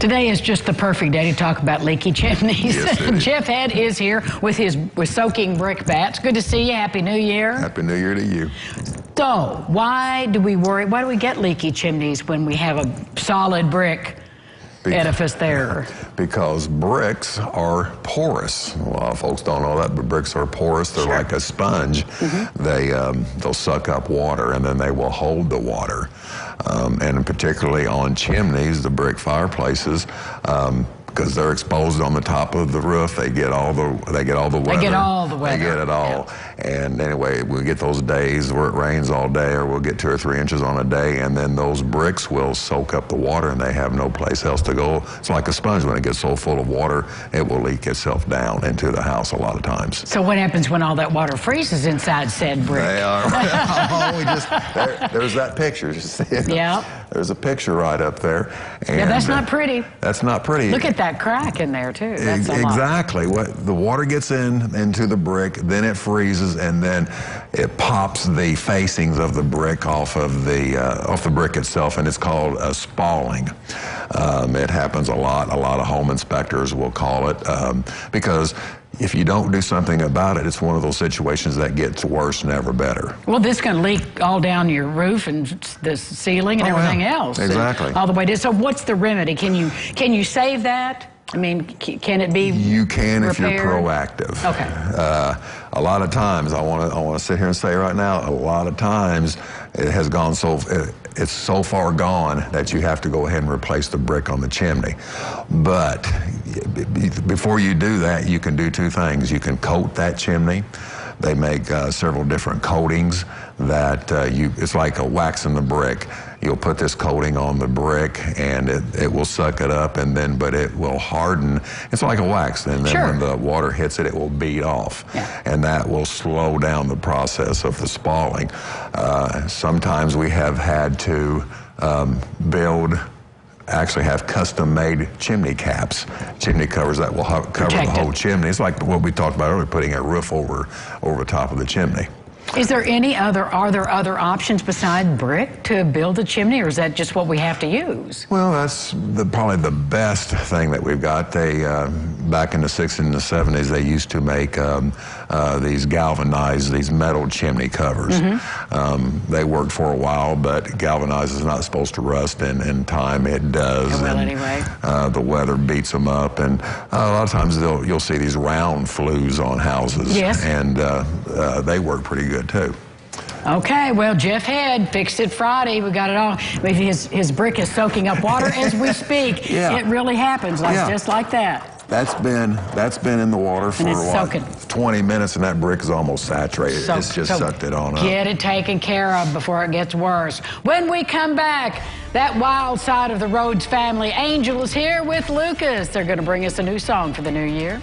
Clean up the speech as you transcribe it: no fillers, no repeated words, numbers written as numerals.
Today is just the perfect day to talk about leaky chimneys. Yes, Jeff Head is here with his soaking brick bats. Good to see you. Happy New Year. Happy New Year to you. So, why do we worry? Why do we get leaky chimneys when we have a solid brick edifice there? Because bricks are porous. A lot of folks don't know that, but bricks are porous. They're like a sponge. They'll suck up water, and then they will hold the water. And particularly on chimneys, the brick fireplaces, because they're exposed on the top of the roof, they get all the weather. They get all the weather. They get it all. Yeah. And anyway, we get those days where it rains all day, or we'll get 2 or 3 inches on a day, and then those bricks will soak up the water, and they have no place else to go. It's like a sponge. When it gets so full of water, it will leak itself down into the house a lot of times. So what happens when all that water freezes inside said brick? They are. There's that picture. Yeah. There's a picture right up there. And yeah, that's not pretty. That's not pretty. Look at that crack in there too. That's exactly. What the water gets into the brick, then it freezes, and then it pops the facings of the brick off the brick itself, and it's called a spalling. It happens a lot. A lot of home inspectors will call it because if you don't do something about it, it's one of those situations that gets worse, never better. Well, this can leak all down your roof and the ceiling and everything else. Exactly. All the way down. So what's the remedy? Can you save that? I mean, can it be You can repaired? If you're proactive. Okay. A lot of times, I want to sit here and say right now, a lot of times it has gone it's so far gone that you have to go ahead and replace the brick on the chimney. But before you do that, you can do 2 things. You can coat that chimney. They make several different coatings that it's like a wax in the brick. You'll put this coating on the brick, and it will suck it up, but it will harden. It's like a wax, and then when the water hits it, it will bead off. Yeah. And that will slow down the process of the spalling. Sometimes we have had to actually have custom-made chimney caps, chimney covers that will cover the whole chimney. It's like what we talked about earlier, putting a roof over the top of the chimney. Are there other options besides brick to build a chimney, or is that just what we have to use? Well, that's probably the best thing that we've got. They, back in the 60s and the 70s, they used to make these galvanized, these metal chimney covers. They worked for a while, but galvanized is not supposed to rust, and in time it does. It will anyway. The weather beats them up, and a lot of times you'll see these round flues on houses. Yes. And they work pretty good too. Okay, well, Jeff Head fixed it Friday. We got it all. His brick is soaking up water as we speak. Yeah. It really happens, just like that. That's been in the water for soaking. 20 minutes, and that brick is almost saturated. It's just sucked it on up. Get it taken care of before it gets worse. When we come back, that wild side of the Rhodes family, Angel, is here with Lucas. They're going to bring us a new song for the new year.